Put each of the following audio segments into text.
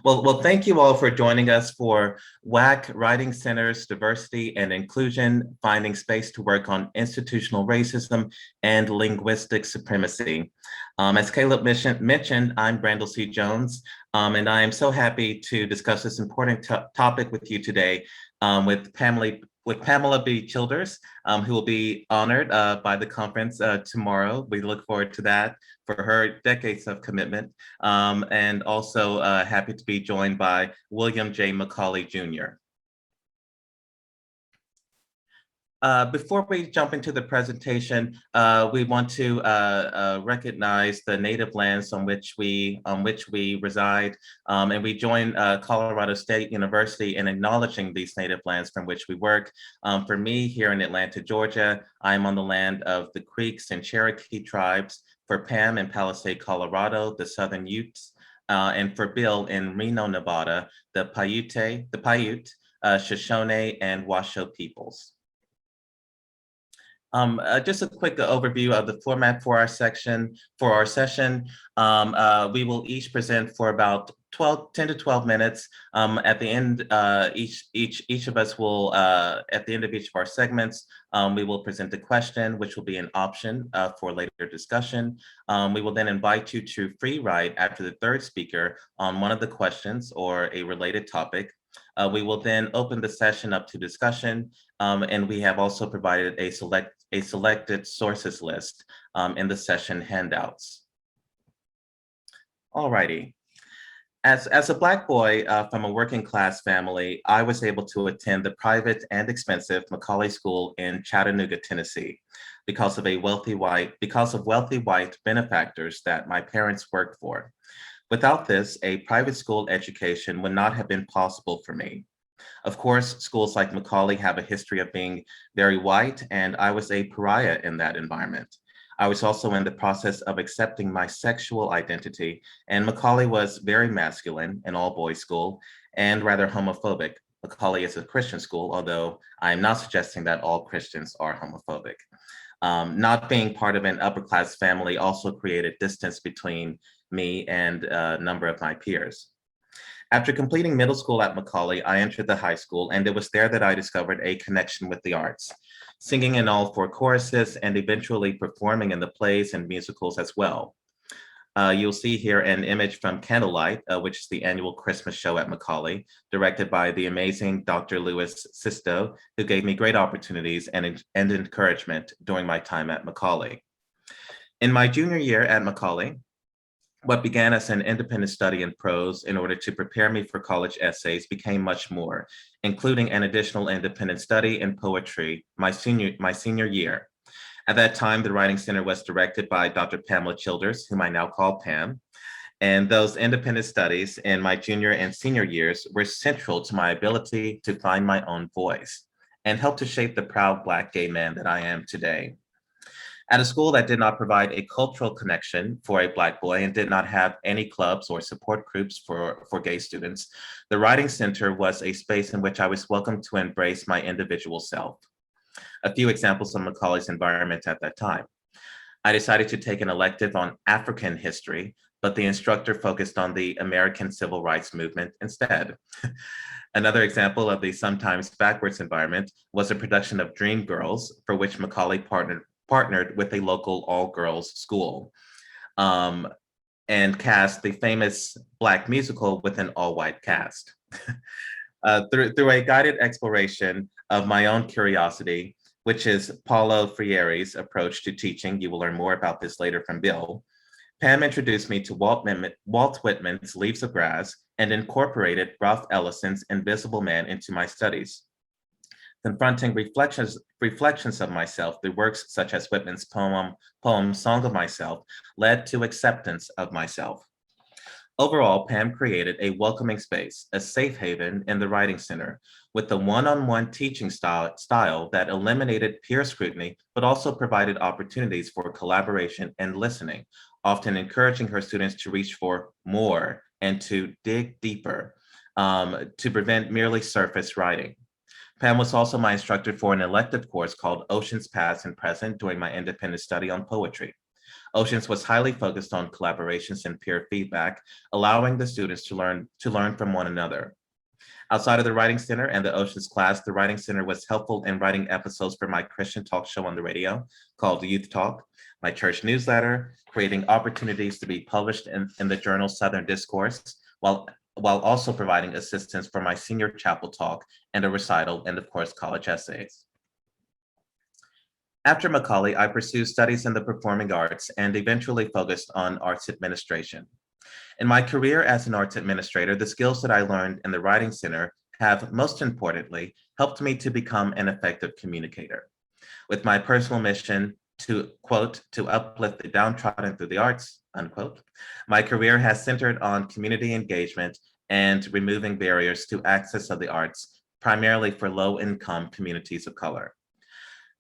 Thank you all for joining us for WAC Writing Center's Diversity and Inclusion, Finding Space to Work on Institutional Racism and Linguistic Supremacy. As Caleb mentioned, I'm Brandel C. Jones, and I am so happy to discuss this important topic with you today with Pamela B. Childers, who will be honored by the conference tomorrow. We look forward to that for her decades of commitment, and also happy to be joined by William J. McCauley Jr. Before we jump into the presentation, we want to recognize the native lands on which we reside, and we join Colorado State University in acknowledging these native lands from which we work. For me, here in Atlanta, Georgia, I'm on the land of the Creeks and Cherokee tribes. For Pam in Palisade, Colorado, the Southern Utes, and for Bill in Reno, Nevada, the Paiute, Shoshone, and Washoe peoples. Just a quick overview of the format for our session. We will each present for about 10 to 12 minutes. At the end, each of us will, at the end of each of our segments, we will present a question, which will be an option for later discussion. We will then invite you to free write after the third speaker on one of the questions or a related topic. We will then open the session up to discussion, and we have also provided a selected sources list in the session handouts. Alrighty. As a Black boy from a working class family, I was able to attend the private and expensive McCauley School in Chattanooga, Tennessee, because of wealthy white benefactors that my parents worked for. Without this, a private school education would not have been possible for me. Of course, schools like McCauley have a history of being very white, and I was a pariah in that environment. I was also in the process of accepting my sexual identity, and McCauley was very masculine, an all-boys school, and rather homophobic. McCauley is a Christian school, although I'm not suggesting that all Christians are homophobic. Not being part of an upper-class family also created distance between me and a number of my peers. After completing middle school at McCauley, I entered the high school, and it was there that I discovered a connection with the arts, singing in all four choruses and eventually performing in the plays and musicals as well. You'll see here an image from Candlelight, which is the annual Christmas show at McCauley, directed by the amazing Dr. Louis Sisto, who gave me great opportunities and encouragement during my time at McCauley. In my junior year at McCauley, what began as an independent study in prose in order to prepare me for college essays became much more, including an additional independent study in poetry my senior year. At that time, the Writing Center was directed by Dr. Pamela Childers, whom I now call Pam. And those independent studies in my junior and senior years were central to my ability to find my own voice and help to shape the proud Black gay man that I am today. At a school that did not provide a cultural connection for a Black boy and did not have any clubs or support groups for gay students, the Writing Center was a space in which I was welcome to embrace my individual self. A few examples of McCauley's environment at that time. I decided to take an elective on African history, but the instructor focused on the American Civil Rights Movement instead. Another example of the sometimes backwards environment was a production of Dreamgirls, for which McCauley partnered with a local all-girls school, and cast the famous Black musical with an all-white cast. Through a guided exploration of my own curiosity, which is Paulo Freire's approach to teaching, you will learn more about this later from Bill, Pam introduced me to Walt Whitman's Leaves of Grass and incorporated Ralph Ellison's Invisible Man into my studies. Confronting reflections of myself through works such as Whitman's poem Song of Myself led to acceptance of myself. Overall, Pam created a welcoming space, a safe haven in the Writing Center, with a one-on-one teaching style that eliminated peer scrutiny, but also provided opportunities for collaboration and listening, often encouraging her students to reach for more and to dig deeper, to prevent merely surface writing. Pam was also my instructor for an elective course called Oceans Past and Present during my independent study on poetry. Oceans was highly focused on collaborations and peer feedback, allowing the students to learn from one another. Outside of the Writing Center and the Oceans class, the Writing Center was helpful in writing episodes for my Christian talk show on the radio called Youth Talk, my church newsletter, creating opportunities to be published in the journal Southern Discourse, while also providing assistance for my senior chapel talk and a recital, and of course, college essays. After Macaulay, I pursued studies in the performing arts and eventually focused on arts administration. In my career as an arts administrator, the skills that I learned in the Writing Center have, most importantly, helped me to become an effective communicator. With my personal mission to, quote, to uplift the downtrodden through the arts, unquote, my career has centered on community engagement and removing barriers to access of the arts, primarily for low-income communities of color.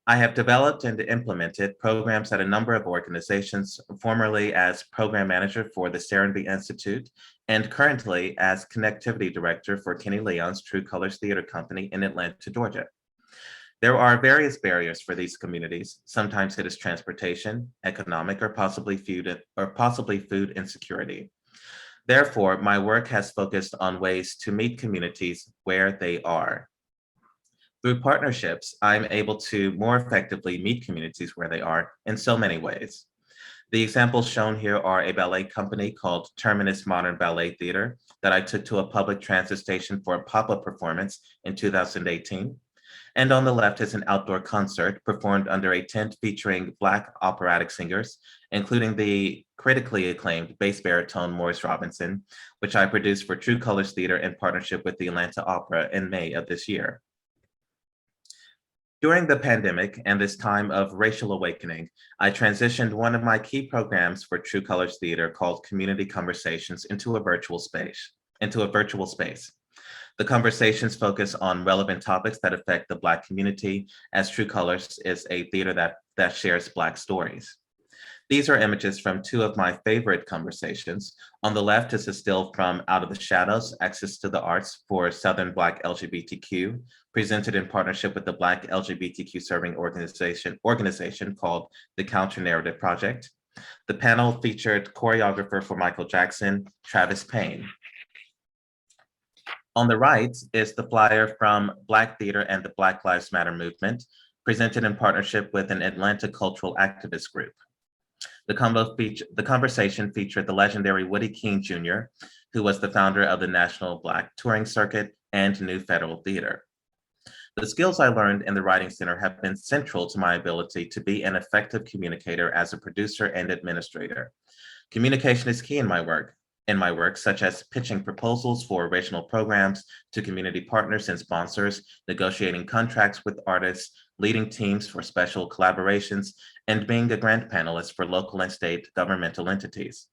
I have developed and implemented programs at a number of organizations, formerly as program manager for the Serenbe Institute, and currently as connectivity director for Kenny Leon's True Colors Theater Company in Atlanta, Georgia. There are various barriers for these communities. Sometimes it is transportation, economic, or possibly food insecurity. Therefore, my work has focused on ways to meet communities where they are. Through partnerships, I'm able to more effectively meet communities where they are in so many ways. The examples shown here are a ballet company called Terminus Modern Ballet Theater that I took to a public transit station for a pop-up performance in 2018. And on the left is an outdoor concert performed under a tent featuring Black operatic singers, including the critically acclaimed bass baritone Morris Robinson, which I produced for True Colors Theater in partnership with the Atlanta Opera in May of this year. During the pandemic and this time of racial awakening, I transitioned one of my key programs for True Colors Theater called Community Conversations into a virtual space. The conversations focus on relevant topics that affect the Black community, as True Colors is a theater that shares Black stories. These are images from two of my favorite conversations. On the left is a still from Out of the Shadows, Access to the Arts for Southern Black LGBTQ, presented in partnership with the Black LGBTQ serving organization called the Counter Narrative Project. The panel featured choreographer for Michael Jackson, Travis Payne. On the right is the flyer from Black Theater and the Black Lives Matter movement, presented in partnership with an Atlanta cultural activist group. The conversation featured the legendary Woody King Jr., who was the founder of the National Black Touring Circuit and New Federal Theater. The skills I learned in the Writing Center have been central to my ability to be an effective communicator as a producer and administrator. Communication is key in my work, such as pitching proposals for original programs to community partners and sponsors, negotiating contracts with artists, leading teams for special collaborations, and being a grant panelist for local and state governmental entities.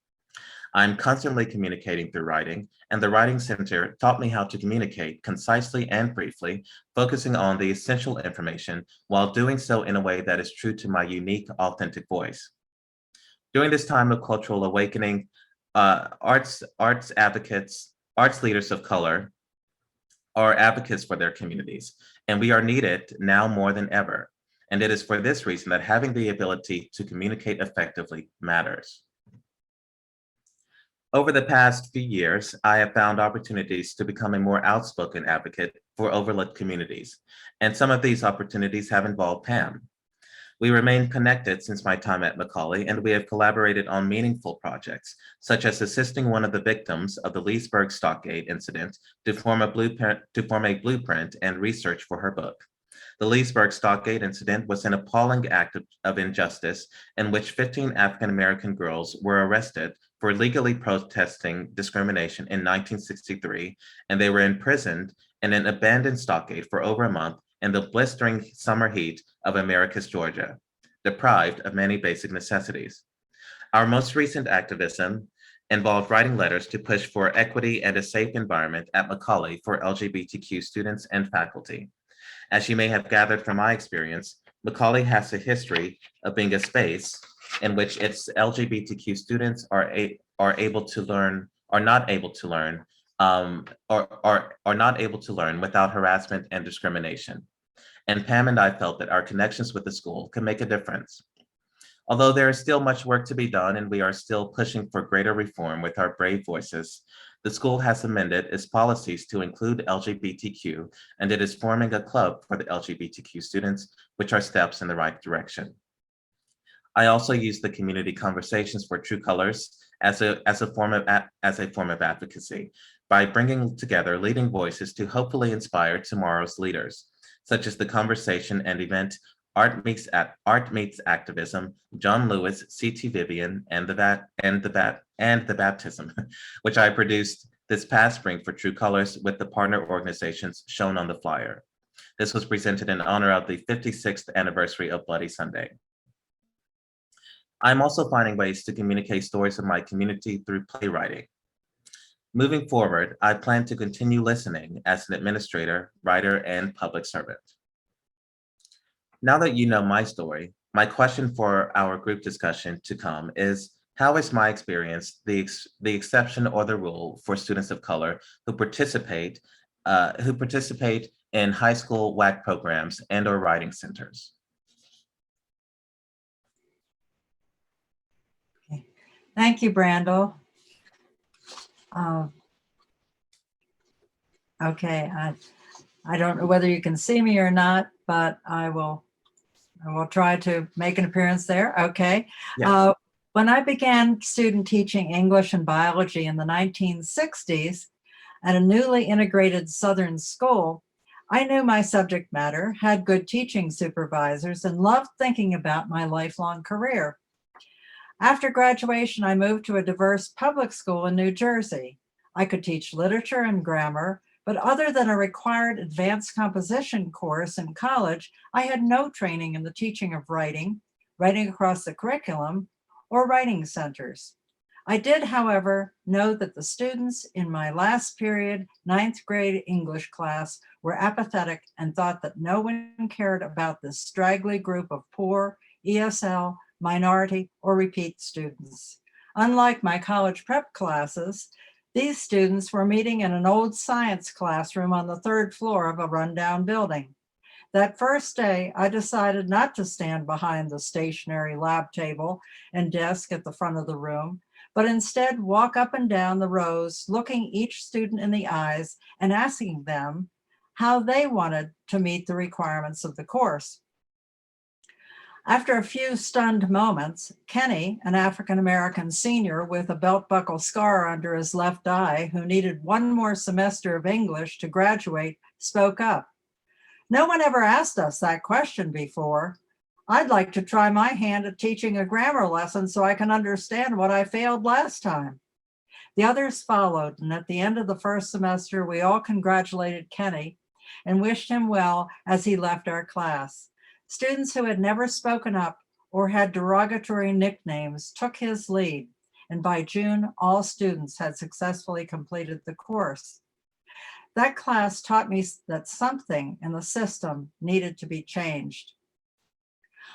I'm constantly communicating through writing, and the Writing Center taught me how to communicate concisely and briefly, focusing on the essential information while doing so in a way that is true to my unique, authentic voice. During this time of cultural awakening, arts leaders of color are advocates for their communities, and we are needed now more than ever. And it is for this reason that having the ability to communicate effectively matters. Over the past few years, I have found opportunities to become a more outspoken advocate for overlooked communities, and some of these opportunities have involved Pam. We remain connected since my time at Macaulay, and we have collaborated on meaningful projects, such as assisting one of the victims of the Leesburg Stockade incident to form a blueprint and research for her book. The Leesburg Stockade incident was an appalling act of injustice in which 15 African-American girls were arrested for legally protesting discrimination in 1963, and they were imprisoned in an abandoned stockade for over a month in the blistering summer heat of America's Georgia, deprived of many basic necessities. Our most recent activism involved writing letters to push for equity and a safe environment at Macaulay for LGBTQ students and faculty. As you may have gathered from my experience, Macaulay has a history of being a space in which its LGBTQ students are not able to learn without harassment and discrimination. And Pam and I felt that our connections with the school could make a difference. Although there is still much work to be done and we are still pushing for greater reform with our brave voices, the school has amended its policies to include LGBTQ, and it is forming a club for the LGBTQ students, which are steps in the right direction. I also use the community conversations for True Colors as a form of advocacy by bringing together leading voices to hopefully inspire tomorrow's leaders, such as the conversation and event Art Meets Activism, John Lewis, C.T. Vivian, and the Baptism, which I produced this past spring for True Colors with the partner organizations shown on the flyer. This was presented in honor of the 56th anniversary of Bloody Sunday. I'm also finding ways to communicate stories of my community through playwriting. Moving forward, I plan to continue listening as an administrator, writer, and public servant. Now that you know my story, my question for our group discussion to come is, how is my experience the exception or the rule for students of color who participate in high school WAC programs and or writing centers? Thank you, Brandel. Okay, I don't know whether you can see me or not, but I will try to make an appearance there. Okay. Yes. When I began student teaching English and biology in the 1960s at a newly integrated Southern school, I knew my subject matter, had good teaching supervisors, and loved thinking about my lifelong career. After graduation, I moved to a diverse public school in New Jersey. I could teach literature and grammar, but other than a required advanced composition course in college, I had no training in the teaching of writing, writing across the curriculum, or writing centers. I did, however, know that the students in my last period, 9th grade English class, were apathetic and thought that no one cared about this straggly group of poor, ESL, minority, or repeat students. Unlike my college prep classes, these students were meeting in an old science classroom on the 3rd floor of a rundown building. That first day, I decided not to stand behind the stationary lab table and desk at the front of the room, but instead walk up and down the rows, looking each student in the eyes and asking them how they wanted to meet the requirements of the course. After a few stunned moments, Kenny, an African-American senior with a belt buckle scar under his left eye who needed one more semester of English to graduate, spoke up. "No one ever asked us that question before. I'd like to try my hand at teaching a grammar lesson so I can understand what I failed last time." The others followed, and at the end of the first semester, we all congratulated Kenny and wished him well as he left our class. Students who had never spoken up or had derogatory nicknames took his lead, and by June, all students had successfully completed the course. That class taught me that something in the system needed to be changed.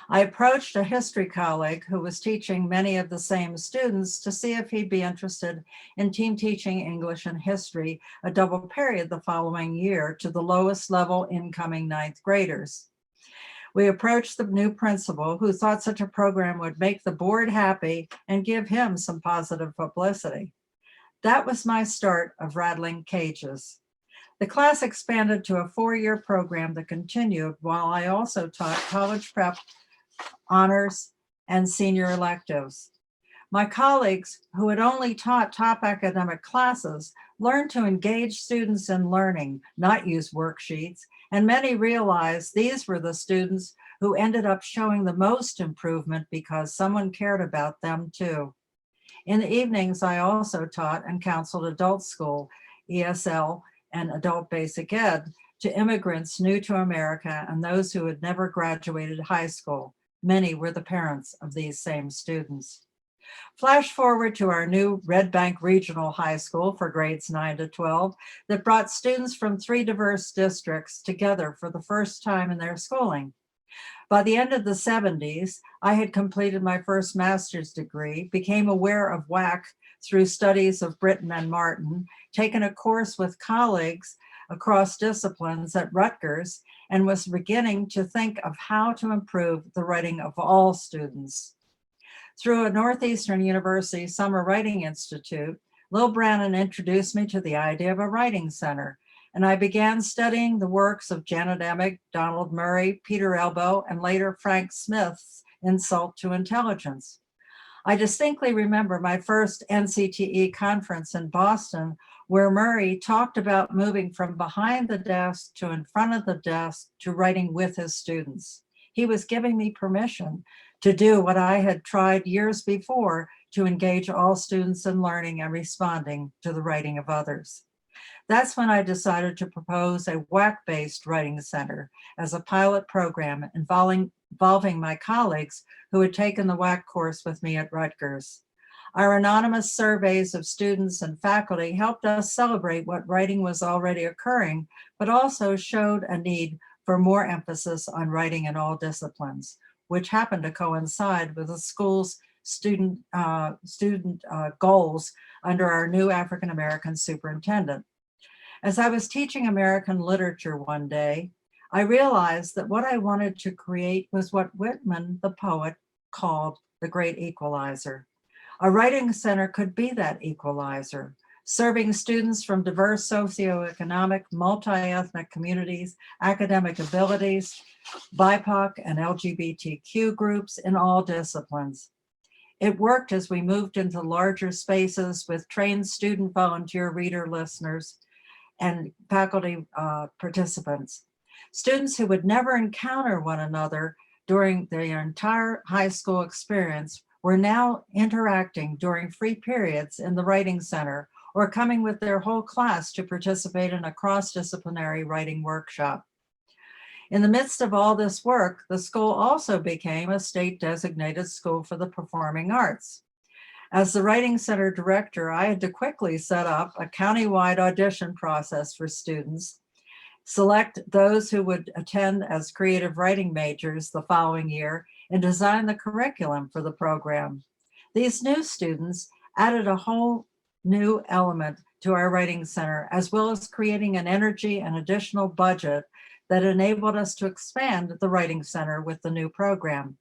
I approached a history colleague who was teaching many of the same students to see if he'd be interested in team teaching English and history a double period the following year to the lowest level incoming 9th graders. We approached the new principal who thought such a program would make the board happy and give him some positive publicity. That was my start of rattling cages. The class expanded to a 4-year program that continued while I also taught college prep, honors, and senior electives. My colleagues, who had only taught top academic classes, learned to engage students in learning, not use worksheets, and many realized these were the students who ended up showing the most improvement because someone cared about them too. In the evenings, I also taught and counseled adult school, ESL, and adult basic ed to immigrants new to America and those who had never graduated high school. Many were the parents of these same students. Flash forward to our new Red Bank Regional High School for grades 9 to 12 that brought students from 3 diverse districts together for the first time in their schooling. By the end of the 70s, I had completed my first master's degree, became aware of WAC through studies of Britton and Martin, taken a course with colleagues across disciplines at Rutgers, and was beginning to think of how to improve the writing of all students. Through a Northeastern University Summer Writing Institute, Lil Brannon introduced me to the idea of a writing center, and I began studying the works of Janet Emick, Donald Murray, Peter Elbow, and later Frank Smith's Insult to Intelligence. I distinctly remember my first NCTE conference in Boston, where Murray talked about moving from behind the desk to in front of the desk to writing with his students. He was giving me permission to do what I had tried years before, to engage all students in learning and responding to the writing of others. That's when I decided to propose a WAC-based writing center as a pilot program involving my colleagues who had taken the WAC course with me at Rutgers. Our anonymous surveys of students and faculty helped us celebrate what writing was already occurring, but also showed a need for more emphasis on writing in all disciplines, which happened to coincide with the school's student goals under our new African-American superintendent. As I was teaching American literature one day, I realized that what I wanted to create was what Whitman, the poet, called the great equalizer. A writing center could be that equalizer, serving students from diverse socioeconomic, multi-ethnic communities, academic abilities, BIPOC and LGBTQ groups in all disciplines. It worked as we moved into larger spaces with trained student volunteer reader listeners and faculty participants. Students who would never encounter one another during their entire high school experience were now interacting during free periods in the writing center or coming with their whole class to participate in a cross-disciplinary writing workshop. In the midst of all this work, the school also became a state-designated school for the performing arts. As the Writing Center director, I had to quickly set up a countywide audition process for students, select those who would attend as creative writing majors the following year, and design the curriculum for the program. These new students added a whole new element to our Writing Center, as well as creating an energy and additional budget that enabled us to expand the Writing Center with the new program.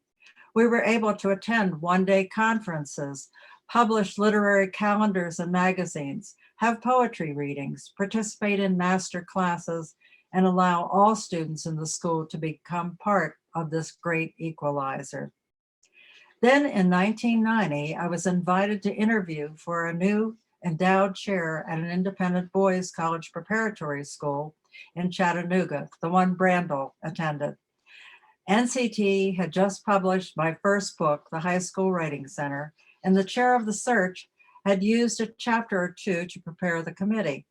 We were able to attend one-day conferences, publish literary calendars and magazines, have poetry readings, participate in master classes, and allow all students in the school to become part of this great equalizer. Then in 1990, I was invited to interview for a new endowed chair at an independent boys college preparatory school in Chattanooga, the one Brandel attended. NCT had just published my first book, The High School Writing Center, and the chair of the search had used a chapter or two to prepare the committee.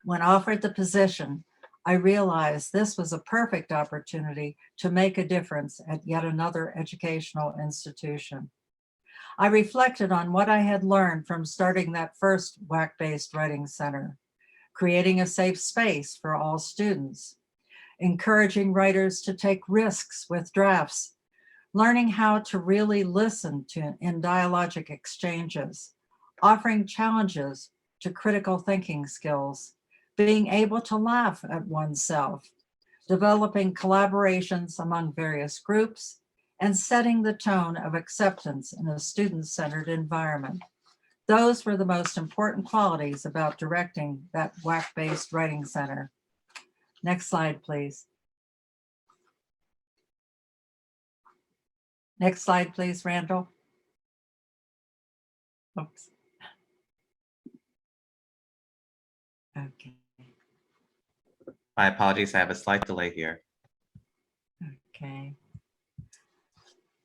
When offered the position, I realized this was a perfect opportunity to make a difference at yet another educational institution. I reflected on what I had learned from starting that first WAC-based writing center, creating a safe space for all students, encouraging writers to take risks with drafts, learning how to really listen in dialogic exchanges, offering challenges to critical thinking skills, being able to laugh at oneself, developing collaborations among various groups, and setting the tone of acceptance in a student-centered environment. Those were the most important qualities about directing that WAC-based writing center. Next slide, please. Next slide, please, Randall. Oops. Okay. My apologies, I have a slight delay here. Okay.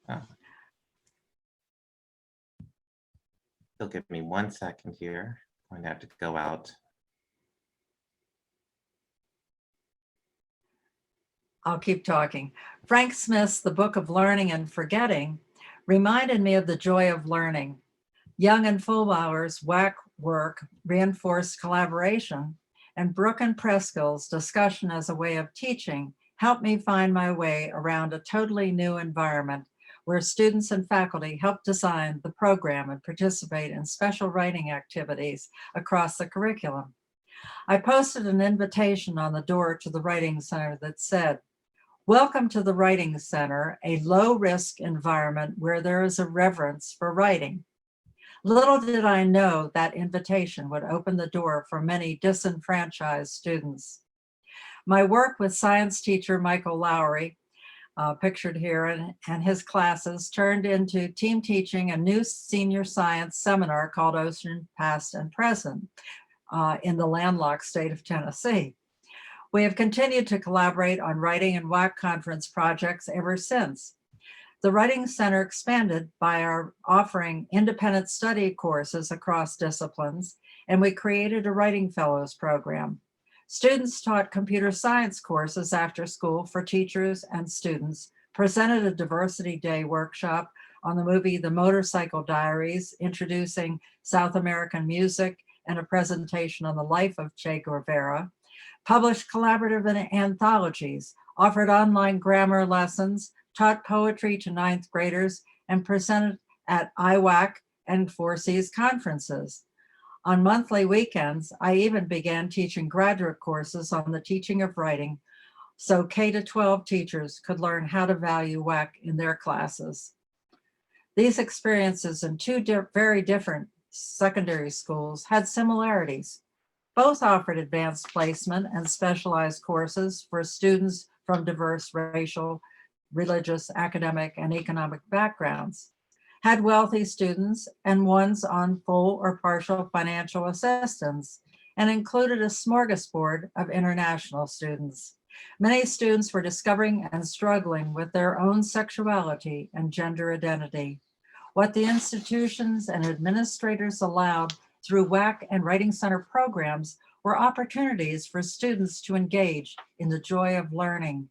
Oh. You'll give me 1 second here. I'm going to have to go out. I'll keep talking. Frank Smith's The Book of Learning and Forgetting reminded me of the joy of learning. Young and Fulbauer's WAC work reinforced collaboration, and Brooke and Preskill's discussion as a way of teaching helped me find my way around a totally new environment where students and faculty helped design the program and participate in special writing activities across the curriculum. I posted an invitation on the door to the Writing Center that said, Welcome to the Writing Center, a low-risk environment where there is a reverence for writing. Little did I know that invitation would open the door for many disenfranchised students. My work with science teacher Michael Lowry, pictured here, and his classes turned into team teaching a new senior science seminar called Ocean Past and Present in the landlocked state of Tennessee. We have continued to collaborate on writing and WAC conference projects ever since. The Writing Center expanded by our offering independent study courses across disciplines, and we created a Writing Fellows program. Students taught computer science courses after school for teachers and students, presented a Diversity Day workshop on the movie The Motorcycle Diaries, introducing South American music, and a presentation on the life of Che Guevara, published collaborative anthologies, offered online grammar lessons, taught poetry to ninth graders, and presented at IWAC and 4Cs conferences. On monthly weekends, I even began teaching graduate courses on the teaching of writing, so K-12 teachers could learn how to value WAC in their classes. These experiences in two very different secondary schools had similarities. Both offered advanced placement and specialized courses for students from diverse racial, religious, academic, and economic backgrounds, had wealthy students and ones on full or partial financial assistance, and included a smorgasbord of international students. Many students were discovering and struggling with their own sexuality and gender identity. What the institutions and administrators allowed through WAC and Writing Center programs were opportunities for students to engage in the joy of learning,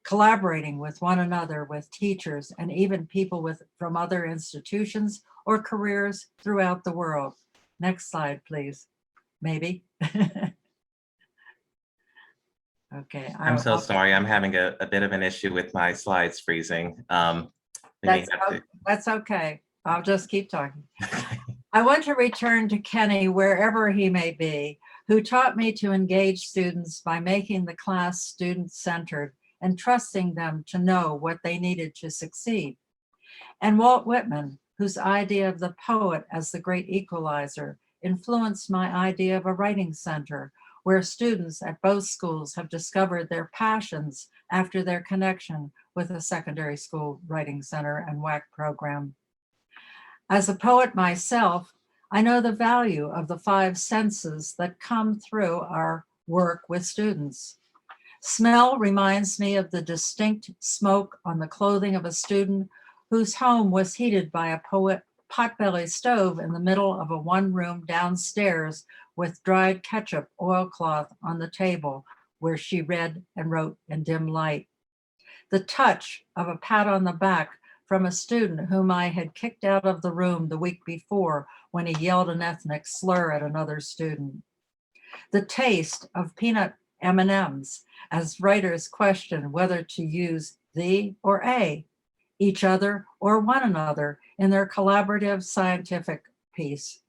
collaborating with one another, with teachers, and even people from other institutions or careers throughout the world. Next slide, please. Maybe. Okay. I'm so sorry. I'm having a bit of an issue with my slides freezing. That's okay. I'll just keep talking. I want to return to Kenny, wherever he may be, who taught me to engage students by making the class student-centered and trusting them to know what they needed to succeed. And Walt Whitman, whose idea of the poet as the great equalizer influenced my idea of a writing center, where students at both schools have discovered their passions after their connection with a secondary school writing center and WAC program. As a poet myself, I know the value of the 5 senses that come through our work with students. Smell reminds me of the distinct smoke on the clothing of a student whose home was heated by a potbelly stove in the middle of a one-room downstairs with dried ketchup oilcloth on the table where she read and wrote in dim light. The touch of a pat on the back from a student whom I had kicked out of the room the week before when he yelled an ethnic slur at another student. The taste of peanut M&Ms as writers question whether to use the or a, each other or one another in their collaborative scientific piece.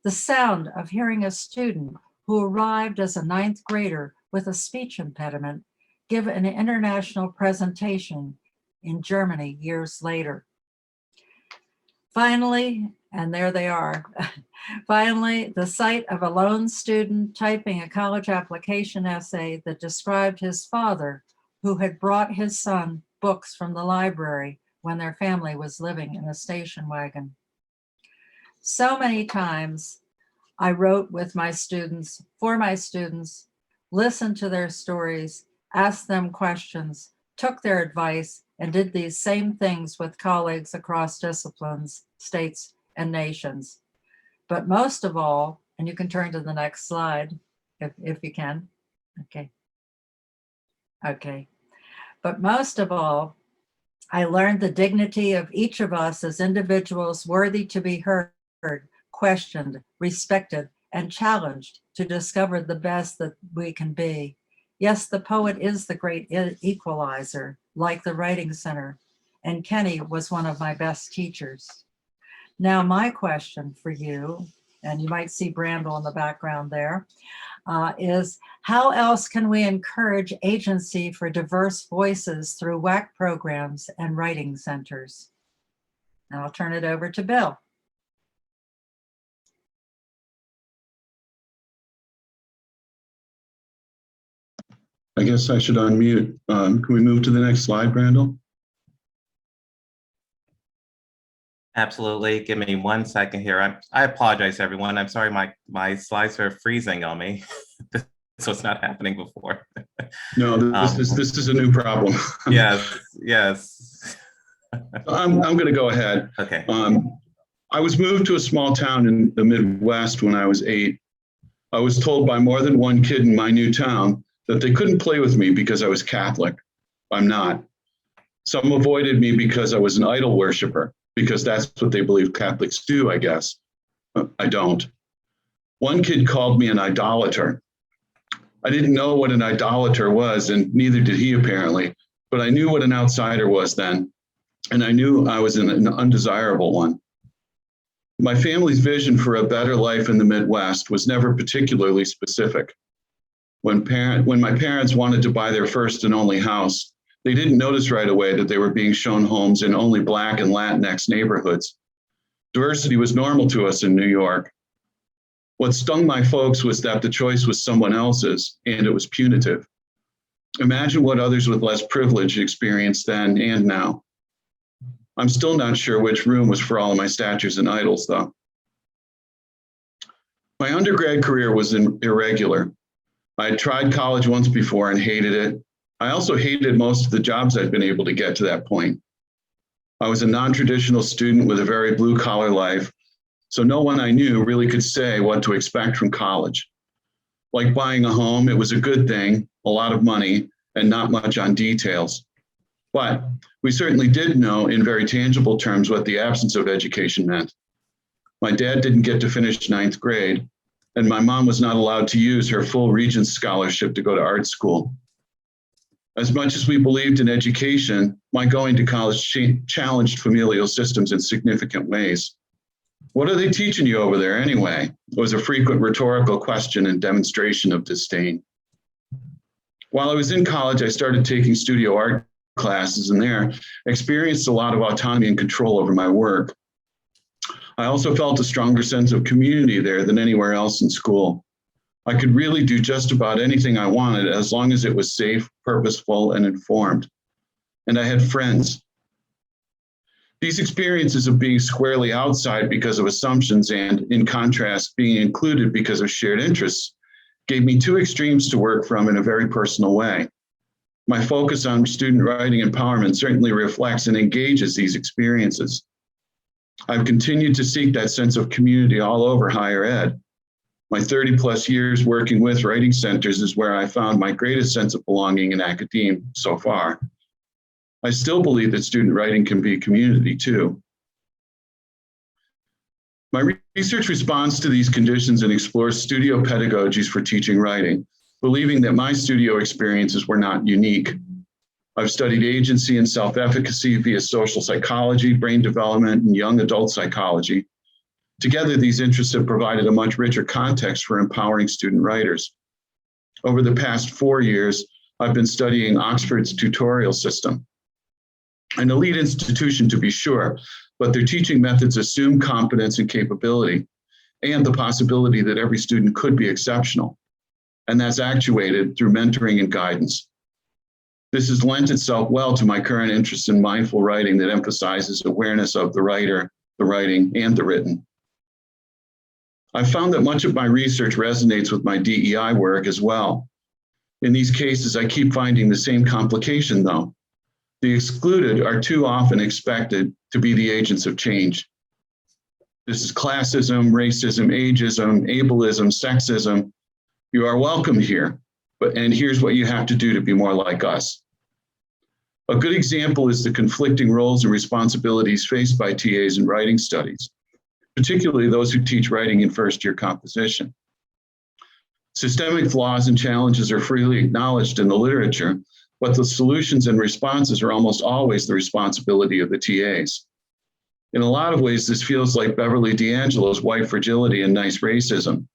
The sound of hearing a student who arrived as a 9th grader with a speech impediment give an international presentation in Germany years later. Finally, and there they are, finally, the sight of a lone student typing a college application essay that described his father, who had brought his son books from the library when their family was living in a station wagon. So many times I wrote with my students, for my students, listened to their stories, asked them questions, took their advice, and did these same things with colleagues across disciplines, states, and nations. But most of all, and you can turn to the next slide if you can. Okay. But most of all, I learned the dignity of each of us as individuals worthy to be heard, questioned, respected, and challenged to discover the best that we can be. Yes, the poet is the great equalizer, like the Writing Center, and Kenny was one of my best teachers. Now, my question for you and you might see Brandel in the background there, is how else can we encourage agency for diverse voices through WAC programs and writing centers? And I'll turn it over to Bill. I guess I should unmute. Can we move to the next slide, Brandel? Absolutely. Give me 1 second here. I apologize, everyone. I'm sorry, my slides are freezing on me. So it's not happening before. No, this is a new problem. Yes. I'm going to go ahead. Okay. I was moved to a small town in the Midwest when I was 8. I was told by more than one kid in my new town that they couldn't play with me because I was Catholic. I'm not. Some avoided me because I was an idol worshiper, because that's what they believe Catholics do, I guess. I don't. One kid called me an idolater. I didn't know what an idolater was, and neither did he apparently, but I knew what an outsider was then, and I knew I was an undesirable one. My family's vision for a better life in the Midwest was never particularly specific. When my parents wanted to buy their first and only house, they didn't notice right away that they were being shown homes in only Black and Latinx neighborhoods. Diversity was normal to us in New York. What stung my folks was that the choice was someone else's, and it was punitive. Imagine what others with less privilege experienced then and now. I'm still not sure which room was for all of my statues and idols, though. My undergrad career was irregular. I had tried college once before and hated it. I also hated most of the jobs I'd been able to get to that point. I was a non-traditional student with a very blue-collar life, so no one I knew really could say what to expect from college. Like buying a home, it was a good thing, a lot of money, and not much on details. But we certainly did know in very tangible terms what the absence of education meant. My dad didn't get to finish 9th grade, and my mom was not allowed to use her full Regents scholarship to go to art school. As much as we believed in education, my going to college challenged familial systems in significant ways. What are they teaching you over there anyway? Was a frequent rhetorical question and demonstration of disdain. While I was in college, I started taking studio art classes, and there experienced a lot of autonomy and control over my work. I also felt a stronger sense of community there than anywhere else in school. I could really do just about anything I wanted as long as it was safe, purposeful, and informed. And I had friends. These experiences of being squarely outside because of assumptions and, in contrast, being included because of shared interests gave me two extremes to work from in a very personal way. My focus on student writing empowerment certainly reflects and engages these experiences. I've continued to seek that sense of community all over higher ed. My 30 plus years working with writing centers is where I found my greatest sense of belonging in academia so far. I still believe that student writing can be a community too. My research responds to these conditions and explores studio pedagogies for teaching writing, believing that my studio experiences were not unique. I've studied agency and self-efficacy via social psychology, brain development, and young adult psychology. Together, these interests have provided a much richer context for empowering student writers. Over the past 4 years, I've been studying Oxford's tutorial system. An elite institution to be sure, but their teaching methods assume competence and capability, and the possibility that every student could be exceptional. And that's actuated through mentoring and guidance. This has lent itself well to my current interest in mindful writing that emphasizes awareness of the writer, the writing, and the written. I've found that much of my research resonates with my DEI work as well. In these cases, I keep finding the same complication though. The excluded are too often expected to be the agents of change. This is classism, racism, ageism, ableism, sexism. You are welcome here, and here's what you have to do to be more like us. A good example is the conflicting roles and responsibilities faced by TAs in writing studies, particularly those who teach writing in first-year composition. Systemic flaws and challenges are freely acknowledged in the literature, but the solutions and responses are almost always the responsibility of the TAs. In a lot of ways, this feels like Beverly D'Angelo's white fragility and nice racism.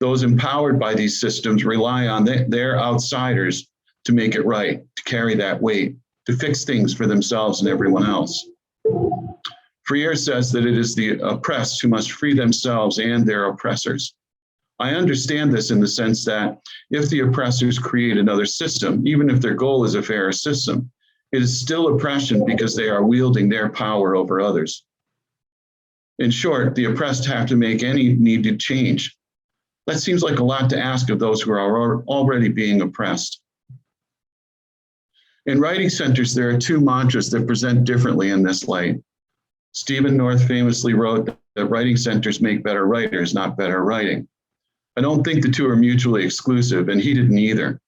Those empowered by these systems rely on their outsiders to make it right, to carry that weight, to fix things for themselves and everyone else. Freire says that it is the oppressed who must free themselves and their oppressors. I understand this in the sense that if the oppressors create another system, even if their goal is a fairer system, it is still oppression because they are wielding their power over others. In short, the oppressed have to make any needed change. That seems like a lot to ask of those who are already being oppressed. In writing centers, there are two mantras that present differently in this light. Stephen North famously wrote that writing centers make better writers, not better writing. I don't think the two are mutually exclusive, and he didn't either.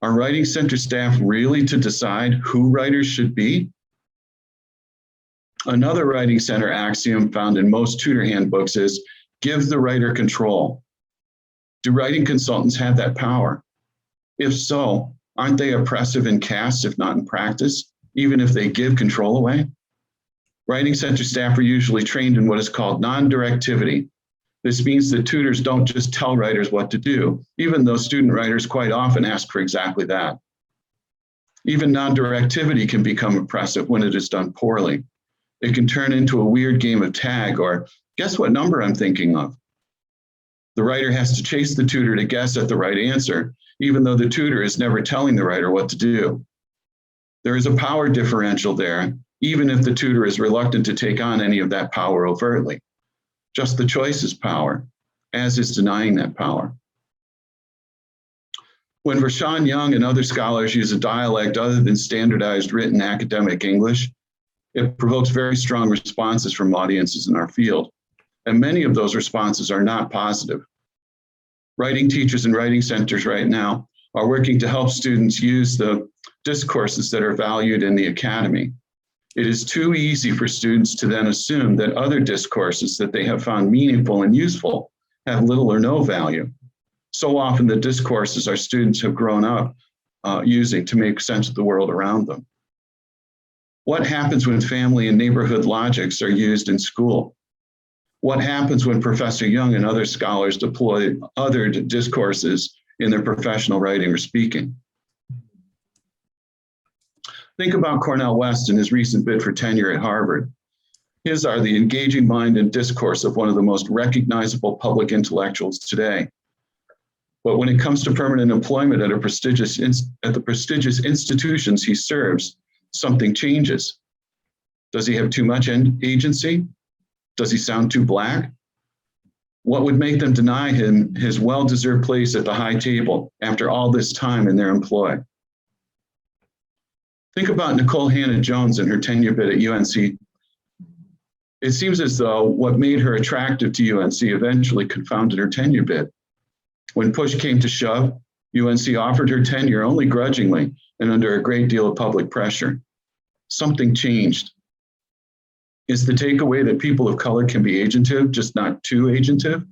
Are writing center staff really to decide who writers should be? Another writing center axiom found in most tutor handbooks is give the writer control. Do writing consultants have that power? If so, aren't they oppressive in cast, if not in practice, even if they give control away? Writing center staff are usually trained in what is called non-directivity. This means that tutors don't just tell writers what to do, even though student writers quite often ask for exactly that. Even non-directivity can become oppressive when it is done poorly. It can turn into a weird game of tag or, guess what number I'm thinking of? The writer has to chase the tutor to guess at the right answer, even though the tutor is never telling the writer what to do. There is a power differential there, even if the tutor is reluctant to take on any of that power overtly. Just the choice is power, as is denying that power. When Vershawn Young and other scholars use a dialect other than standardized written academic English, it provokes very strong responses from audiences in our field, and many of those responses are not positive. Writing teachers and writing centers right now are working to help students use the discourses that are valued in the academy. It is too easy for students to then assume that other discourses that they have found meaningful and useful have little or no value. So often the discourses our students have grown up using to make sense of the world around them. What happens when family and neighborhood logics are used in school? What happens when Professor Young and other scholars deploy other discourses in their professional writing or speaking? Think about Cornel West and his recent bid for tenure at Harvard. His are the engaging mind and discourse of one of the most recognizable public intellectuals today. But when it comes to permanent employment at the prestigious institutions he serves, something changes. Does he have too much agency? Does he sound too black? What would make them deny him his well-deserved place at the high table after all this time in their employ? Think about Nicole Hannah-Jones and her tenure bid at UNC. It seems as though what made her attractive to UNC eventually confounded her tenure bid. When push came to shove, UNC offered her tenure only grudgingly and under a great deal of public pressure. Something changed. Is the takeaway that people of color can be agentive, just not too agentive?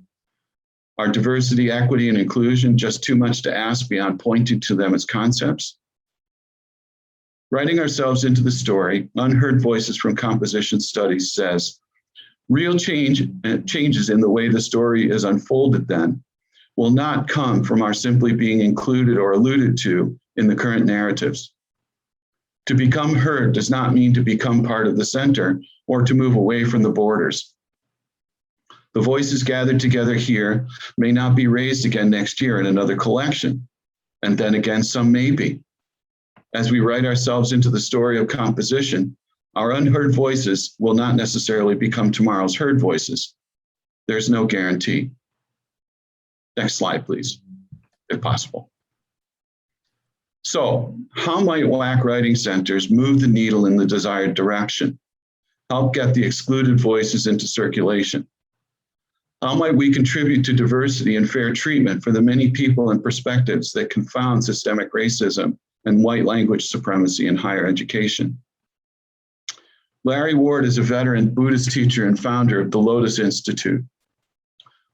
Are diversity, equity, and inclusion just too much to ask beyond pointing to them as concepts? Writing ourselves into the story, Unheard Voices from Composition Studies says, real changes in the way the story is unfolded then will not come from our simply being included or alluded to in the current narratives. To become heard does not mean to become part of the center or to move away from the borders. The voices gathered together here may not be raised again next year in another collection, and then again some may be. As we write ourselves into the story of composition, our unheard voices will not necessarily become tomorrow's heard voices. There's no guarantee. Next slide, please, if possible. So, how might WAC writing centers move the needle in the desired direction? Help get the excluded voices into circulation? How might we contribute to diversity and fair treatment for the many people and perspectives that confound systemic racism and white language supremacy in higher education? Larry Ward is a veteran Buddhist teacher and founder of the Lotus Institute,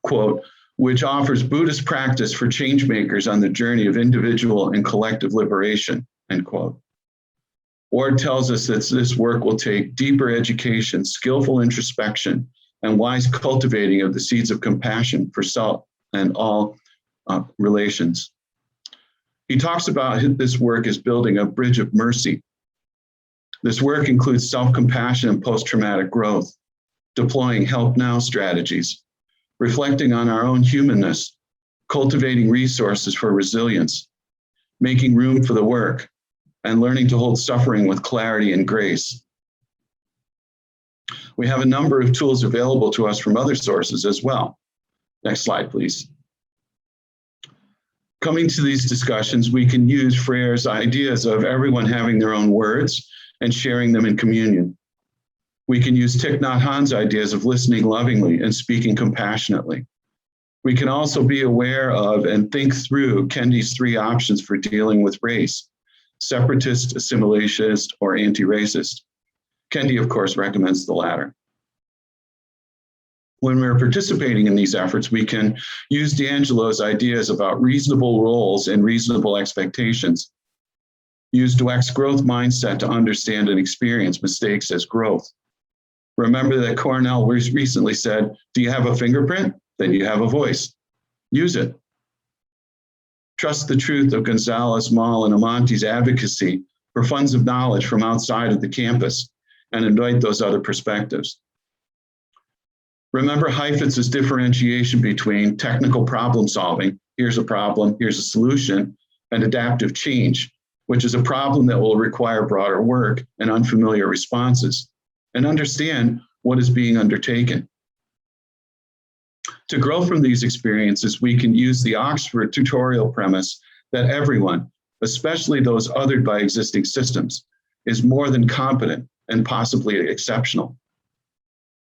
quote, which offers Buddhist practice for change makers on the journey of individual and collective liberation, end quote. Ward tells us that this work will take deeper education, skillful introspection, and wise cultivating of the seeds of compassion for self and all relations. He talks about this work as building a bridge of mercy. This work includes self-compassion and post-traumatic growth, deploying help now strategies, reflecting on our own humanness, cultivating resources for resilience, making room for the work, and learning to hold suffering with clarity and grace. We have a number of tools available to us from other sources as well. Next slide, please. Coming to these discussions, we can use Freire's ideas of everyone having their own words and sharing them in communion. We can use Thich Nhat Hanh's ideas of listening lovingly and speaking compassionately. We can also be aware of and think through Kendi's 3 options for dealing with race: separatist, assimilationist, or anti-racist. Kendi, of course, recommends the latter. When we're participating in these efforts, we can use D'Angelo's ideas about reasonable roles and reasonable expectations. Use Dweck's growth mindset to understand and experience mistakes as growth. Remember that Cornell recently said, do you have a fingerprint? Then you have a voice. Use it. Trust the truth of Gonzalez, Mall, and Amonte's advocacy for funds of knowledge from outside of the campus and invite those other perspectives. Remember Heifetz's differentiation between technical problem solving, here's a problem, here's a solution, and adaptive change, which is a problem that will require broader work and unfamiliar responses, and understand what is being undertaken. To grow from these experiences, we can use the Oxford tutorial premise that everyone, especially those othered by existing systems, is more than competent and possibly exceptional.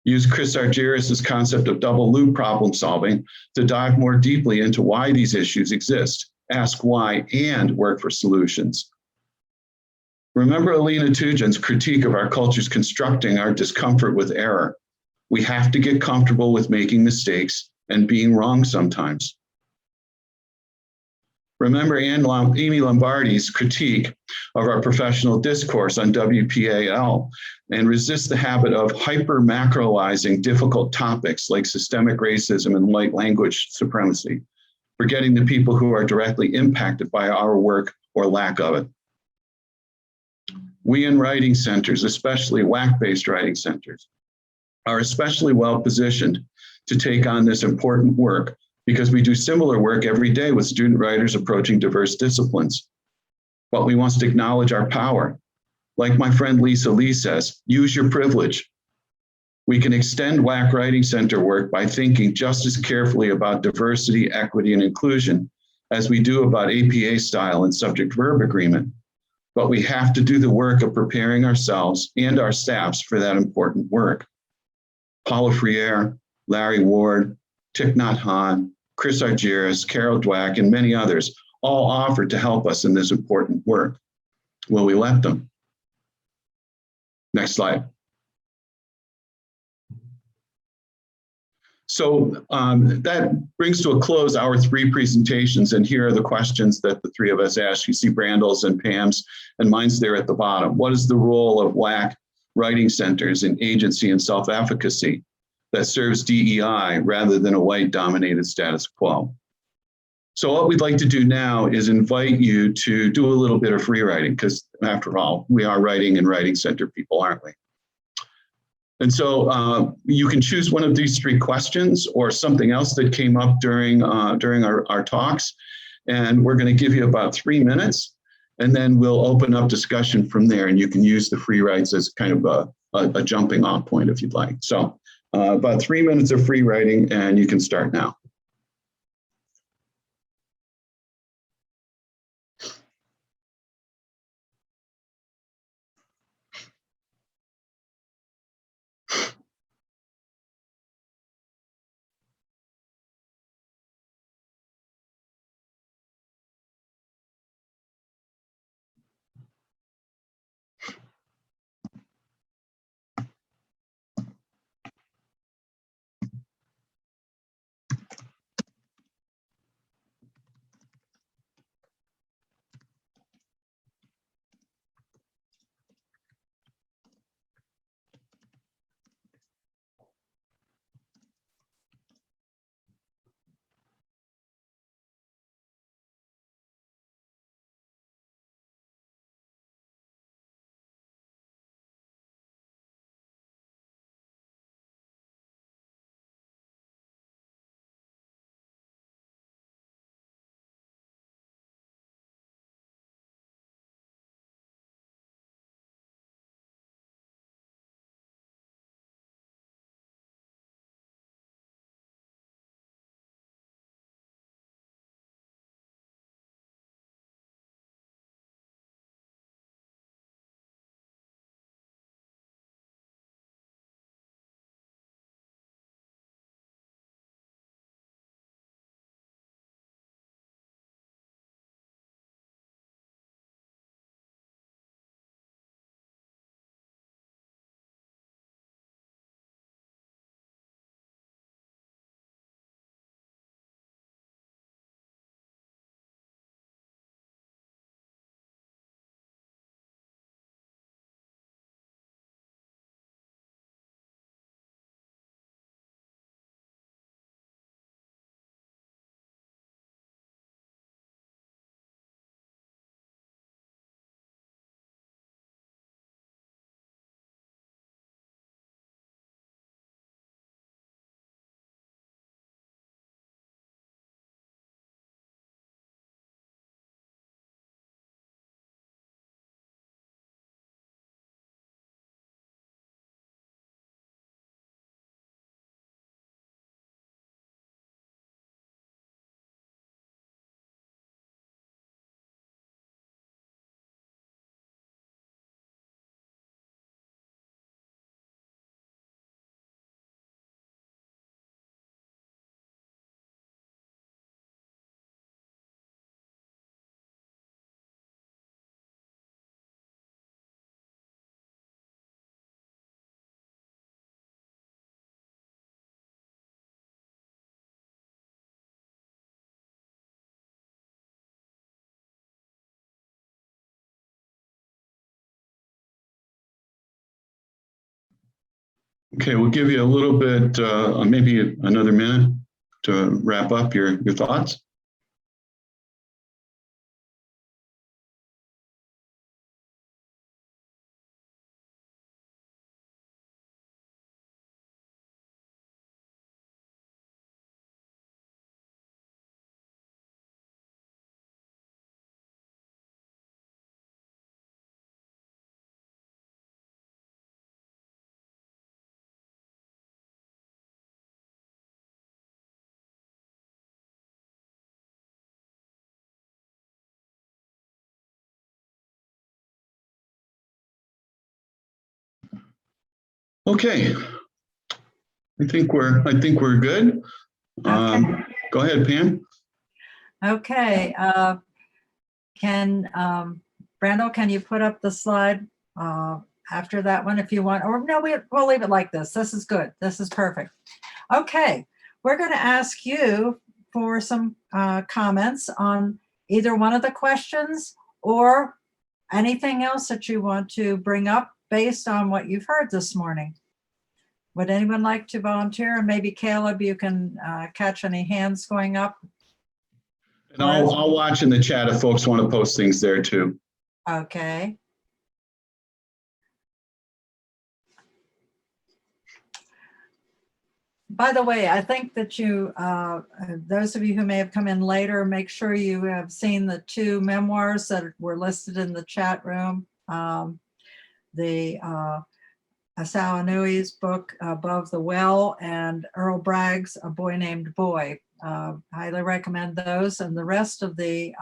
Use Chris Argyris's concept of double loop problem solving to dive more deeply into why these issues exist, ask why, and work for solutions. Remember Alina Tugin's critique of our culture's constructing our discomfort with error. We have to get comfortable with making mistakes and being wrong sometimes. Remember Amy Lombardi's critique of our professional discourse on WPAL and resist the habit of hyper-macroizing difficult topics like systemic racism and white language supremacy, forgetting the people who are directly impacted by our work or lack of it. We in writing centers, especially WAC-based writing centers, are especially well positioned to take on this important work because we do similar work every day with student writers approaching diverse disciplines. But we must acknowledge our power. Like my friend Lisa Lee says, use your privilege. We can extend WAC Writing Center work by thinking just as carefully about diversity, equity, and inclusion as we do about APA style and subject-verb agreement. But we have to do the work of preparing ourselves and our staffs for that important work. Paula Freire, Larry Ward, Thich Nhat Hanh, Chris Argyris, Carol Dweck, and many others all offered to help us in this important work. Will we let them? Next slide. So that brings to a close our 3 presentations, and here are the questions that the 3 of us asked. You see Brandel's and Pam's, and mine's there at the bottom. What is the role of WAC writing centers in agency and self-efficacy that serves DEI rather than a white-dominated status quo? So what we'd like to do now is invite you to do a little bit of free writing, because after all, we are writing and writing center people, aren't we? And so you can choose one of these 3 questions or something else that came up during our talks. And we're going to give you about 3 minutes, and then we'll open up discussion from there. And you can use the free writes as kind of a jumping off point if you'd like. So about 3 minutes of free writing, and you can start now. Okay, we'll give you a little bit, maybe another minute to wrap up your thoughts. Okay, I think we're good. Okay. Go ahead, Pam. Okay. Can Brandel, can you put up the slide after that one if you want? Or no, we'll leave it like this. This is good. This is perfect. Okay, we're going to ask you for some comments on either one of the questions or anything else that you want to bring up based on what you've heard this morning. Would anyone like to volunteer? And maybe Caleb, you can catch any hands going up. And I'll watch in the chat if folks want to post things there too. Okay. By the way, I think that you, those of you who may have come in later, make sure you have seen the two memoirs that were listed in the chat room. The Asao Anui's book, Above the Well, and Earl Bragg's A Boy Named Boy. Highly recommend those. And the rest of the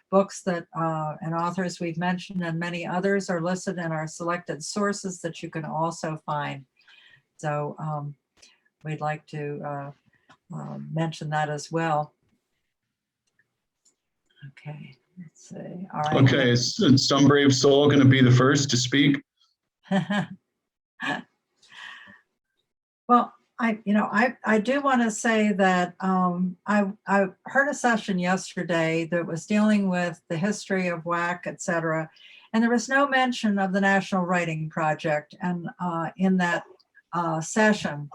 books that and authors we've mentioned and many others are listed in our selected sources that you can also find. So we'd like to mention that as well. Okay, let's see. All right. Okay, is some brave soul going to be the first to speak? Well, I do want to say that I heard a session yesterday that was dealing with the history of WAC, et cetera, and there was no mention of the National Writing Project and in that session.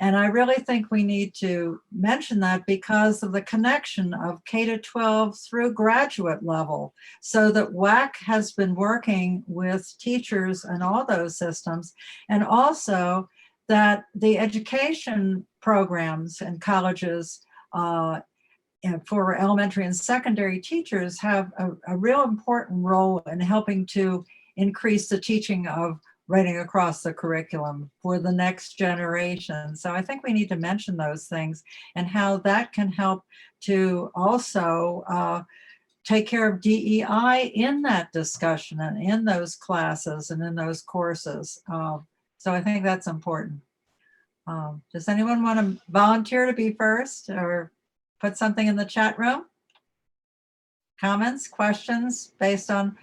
And I really think we need to mention that because of the connection of K-12 through graduate level, so that WAC has been working with teachers and all those systems, and also that the education programs and colleges for elementary and secondary teachers have a real important role in helping to increase the teaching of writing across the curriculum for the next generation. So I think we need to mention those things and how that can help to also take care of DEI in that discussion and in those classes and in those courses. So I think that's important. Does anyone want to volunteer to be first or put something in the chat room? Comments, questions based on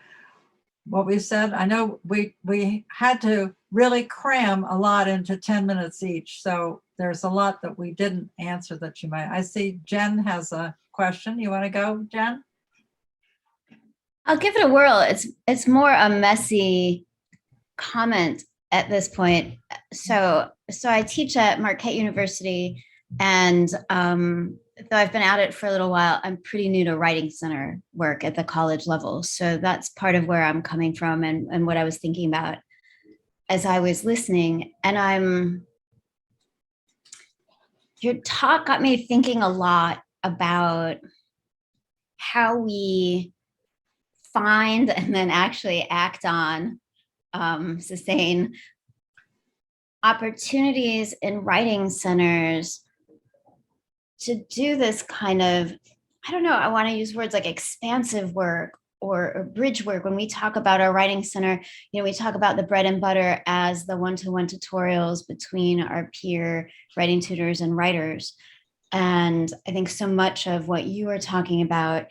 what we've said? I know we had to really cram a lot into 10 minutes each. So there's a lot that we didn't answer that you might. I see Jen has a question. You want to go, Jen? I'll give it a whirl. It's more a messy comment at this point. So I teach at Marquette University, and though I've been at it for a little while, I'm pretty new to writing center work at the college level. So that's part of where I'm coming from and what I was thinking about as I was listening. And your talk got me thinking a lot about how we find and then actually act on, sustain opportunities in writing centers to do this kind of, I don't know, I want to use words like expansive work or bridge work. When we talk about our writing center, we talk about the bread and butter as the one-to-one tutorials between our peer writing tutors and writers. And I think so much of what you are talking about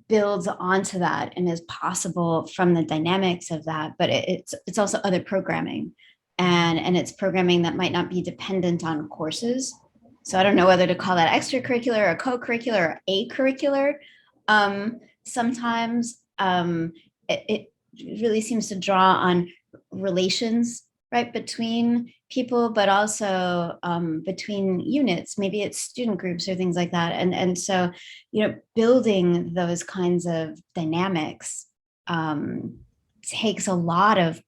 builds onto that and is possible from the dynamics of that, but it's also other programming, and it's programming that might not be dependent on courses. So I don't know whether to call that extracurricular or co-curricular or acurricular. Sometimes it really seems to draw on relations, right, between people, but also between units. Maybe it's student groups or things like that. And so, building those kinds of dynamics takes a lot of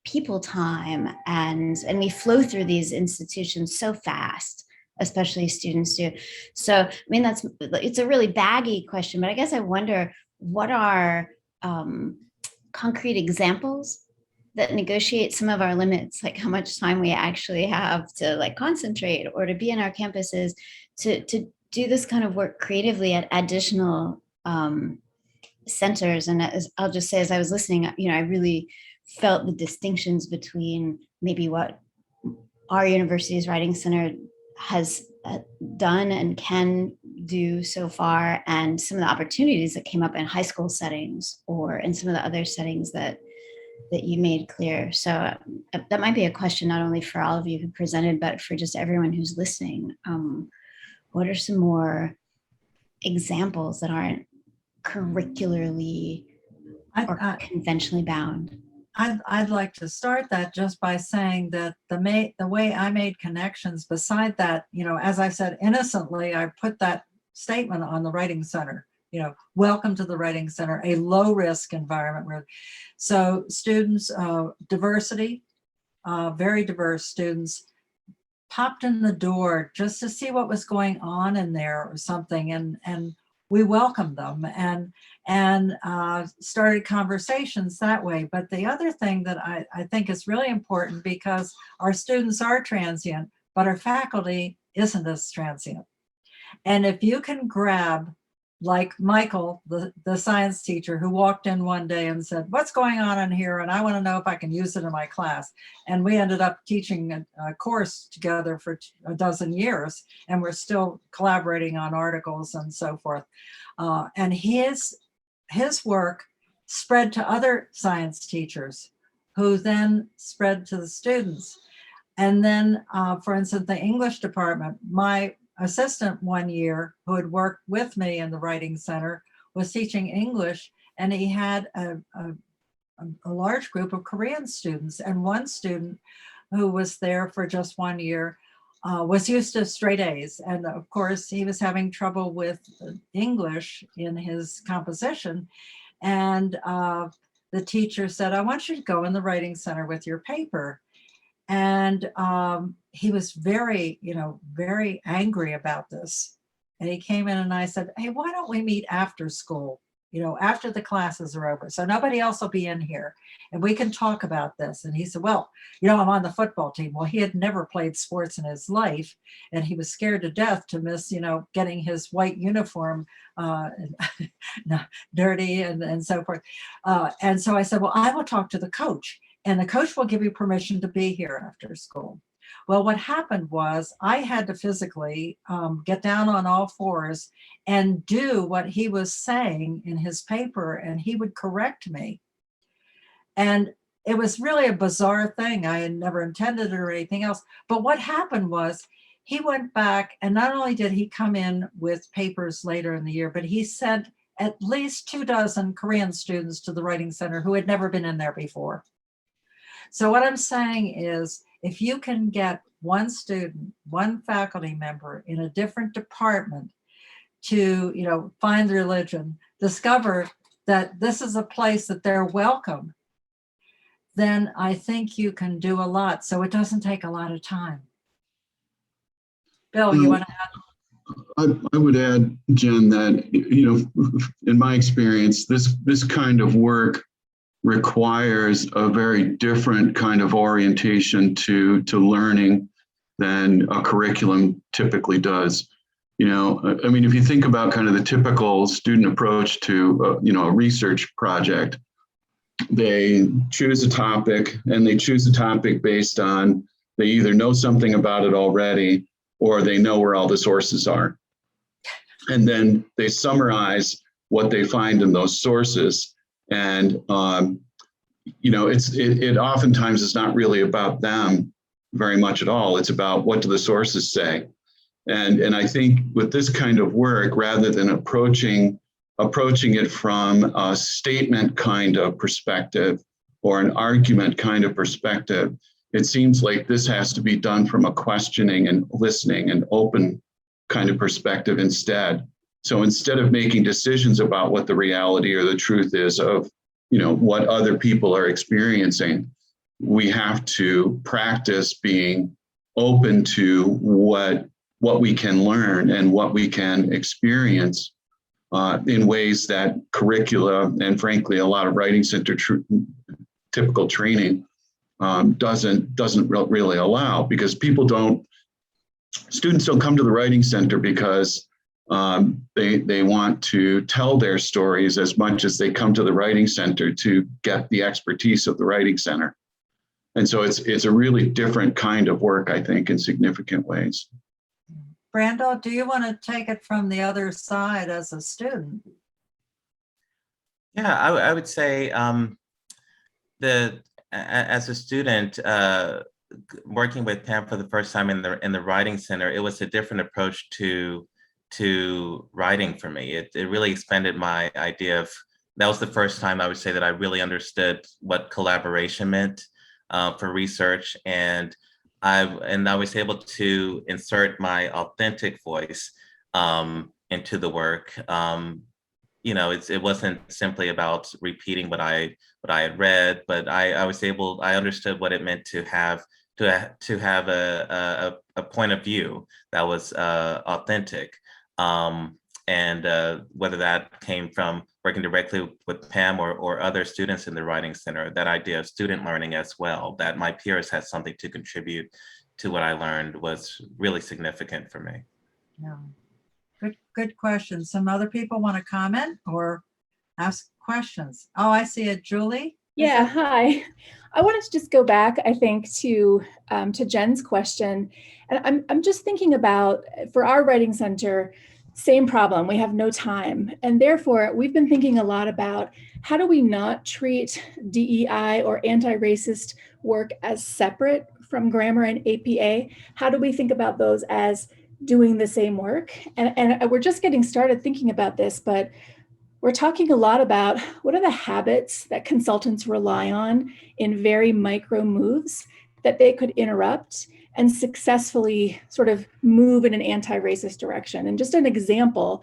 people time, and we flow through these institutions so fast, especially students do. So, I mean, it's a really baggy question, but I guess I wonder, what are concrete examples that negotiate some of our limits, like how much time we actually have to like concentrate or to be in our campuses, to do this kind of work creatively at additional centers. And I'll just say, as I was listening, I really felt the distinctions between maybe what our university's writing center has done and can do so far, and some of the opportunities that came up in high school settings or in some of the other settings that you made clear. So that might be a question not only for all of you who presented, but for just everyone who's listening. What are some more examples that aren't curricularly or conventionally bound? I'd like to start that just by saying that the way I made connections beside that, as I said, innocently, I put that statement on the Writing Center, welcome to the Writing Center, a low risk environment so students, diversity, very diverse students popped in the door just to see what was going on in there or something. And we welcomed them and started conversations that way. But the other thing that I think is really important, because our students are transient, but our faculty isn't as transient. And if you can grab, like Michael, the science teacher who walked in one day and said, what's going on in here? And I want to know if I can use it in my class. And we ended up teaching a course together for a dozen years, and we're still collaborating on articles and so forth. And his work spread to other science teachers, who then spread to the students. And then, for instance, the English department, my assistant one year, who had worked with me in the Writing Center, was teaching English, and he had a large group of Korean students. And one student who was there for just 1 year was used to straight A's. And of course, he was having trouble with English in his composition. And the teacher said, I want you to go in the Writing Center with your paper. And he was very, very angry about this. And he came in and I said, hey, why don't we meet after school, after the classes are over? So nobody else will be in here and we can talk about this. And he said, well, I'm on the football team. Well, he had never played sports in his life, and he was scared to death to miss, getting his white uniform dirty and so forth. And so I said, well, I will talk to the coach, and the coach will give you permission to be here after school. Well, what happened was I had to physically get down on all fours and do what he was saying in his paper, and he would correct me. And it was really a bizarre thing. I had never intended it or anything else. But what happened was he went back, and not only did he come in with papers later in the year, but he sent at least 24 Korean students to the Writing Center who had never been in there before. So what I'm saying is, if you can get one student, one faculty member in a different department to, find religion, discover that this is a place that they're welcome, then I think you can do a lot. So it doesn't take a lot of time. Bill, you want to add? I would add, Jen, that, in my experience, this kind of work requires a very different kind of orientation to learning than a curriculum typically does. If you think about kind of the typical student approach to, a research project, they choose a topic, and they choose a topic based on, they either know something about it already, or they know where all the sources are. And then they summarize what they find in those sources. And, it oftentimes is not really about them very much at all. It's about, what do the sources say? And I think with this kind of work, rather than approaching it from a statement kind of perspective or an argument kind of perspective, It seems like this has to be done from a questioning and listening and open kind of perspective instead. So instead of making decisions about what the reality or the truth is of, what other people are experiencing, we have to practice being open to what we can learn and what we can experience in ways that curricula and frankly a lot of writing center typical training doesn't really allow, because students don't come to the writing center because they want to tell their stories as much as they come to the writing center to get the expertise of the writing center. And so it's a really different kind of work, I think, in significant ways. Brando, do you want to take it from the other side as a student? Yeah, I would say as a student, working with Pam for the first time in the writing center, it was a different approach to writing for me. It really expanded my idea of, that was the first time I would say that I really understood what collaboration meant for research, and I was able to insert my authentic voice into the work. It wasn't simply about repeating what I had read, but I understood what it meant to have a point of view that was authentic. And whether that came from working directly with Pam or other students in the Writing Center, that idea of student learning as well, that my peers had something to contribute to what I learned, was really significant for me. Yeah. Good question. Some other people want to comment or ask questions. Oh, I see it. Julie? Yeah, hi. I wanted to just go back, I think, to Jen's question. And I'm just thinking about, for our writing center, same problem. We have no time. And therefore, we've been thinking a lot about how do we not treat DEI or anti-racist work as separate from grammar and APA? How do we think about those as doing the same work? And we're just getting started thinking about this, but we're talking a lot about what are the habits that consultants rely on in very micro moves that they could interrupt and successfully sort of move in an anti-racist direction. And just an example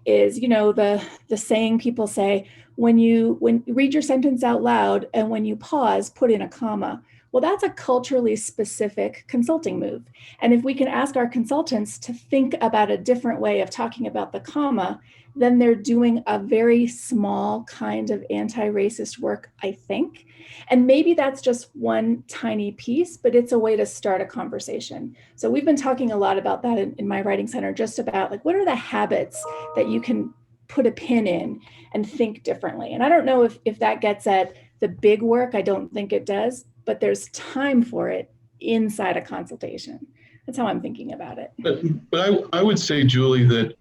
is, the saying people say, when you read your sentence out loud and when you pause, put in a comma. Well, that's a culturally specific consulting move. And if we can ask our consultants to think about a different way of talking about the comma, then they're doing a very small kind of anti-racist work, I think. And maybe that's just one tiny piece, but it's a way to start a conversation. So we've been talking a lot about that in my writing center, just about like, what are the habits that you can put a pin in and think differently? And I don't know if that gets at the big work. I don't think it does, but there's time for it inside a consultation. That's how I'm thinking about it. But I would say, Julie, that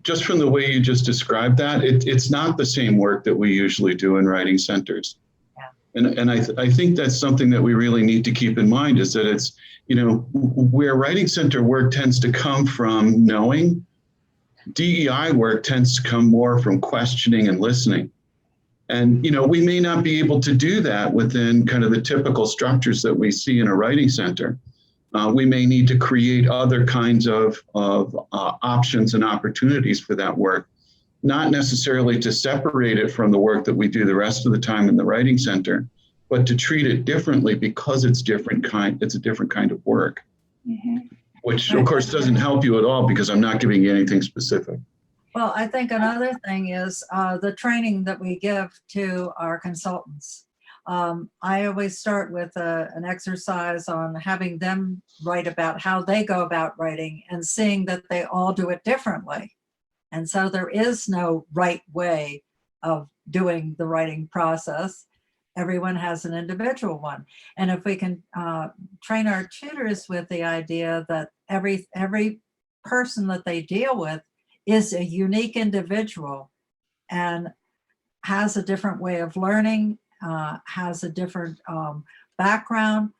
just from the way you just described that, it's not the same work that we usually do in writing centers. Yeah. And I think that's something that we really need to keep in mind, is that it's, where writing center work tends to come from knowing, DEI work tends to come more from questioning and listening. And, we may not be able to do that within kind of the typical structures that we see in a writing center. We may need to create other kinds of options and opportunities for that work, not necessarily to separate it from the work that we do the rest of the time in the writing center, but to treat it differently because it's a different kind of work, which of course doesn't help you at all because I'm not giving you anything specific. Well, I think another thing is the training that we give to our consultants. I always start with an exercise on having them write about how they go about writing and seeing that they all do it differently. And so there is no right way of doing the writing process. Everyone has an individual one. And if we can train our tutors with the idea that every person that they deal with is a unique individual and has a different way of learning, has a different background,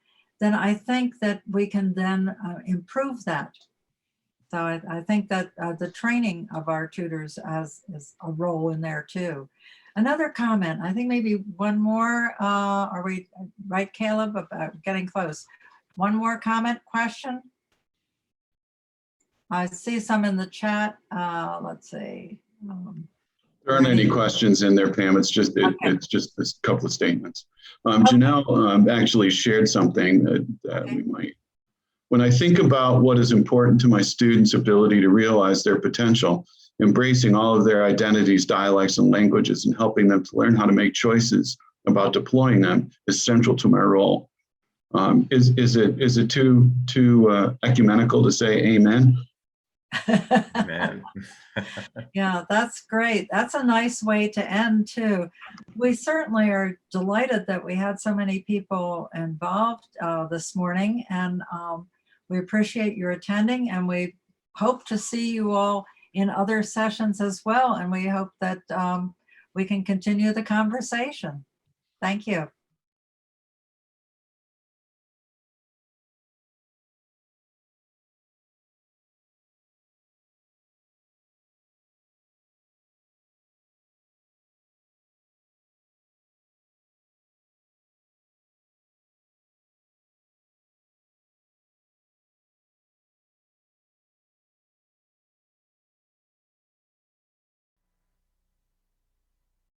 then I think that we can then improve that. So I think that the training of our tutors is a role in there too. Another comment, I think maybe one more, are we right, Caleb, about getting close? One more comment, question? I see some in the chat. Let's see. There aren't any questions in there, Pam. It's just it's just a couple of statements. Janelle actually shared something that we might. When I think about what is important to my students' ability to realize their potential, embracing all of their identities, dialects, and languages, and helping them to learn how to make choices about deploying them is central to my role. Is it too ecumenical to say amen? Man. Yeah, that's great. That's a nice way to end too. We certainly are delighted that we had so many people involved this morning, and we appreciate your attending, and we hope to see you all in other sessions as well. And we hope that we can continue the conversation. Thank you.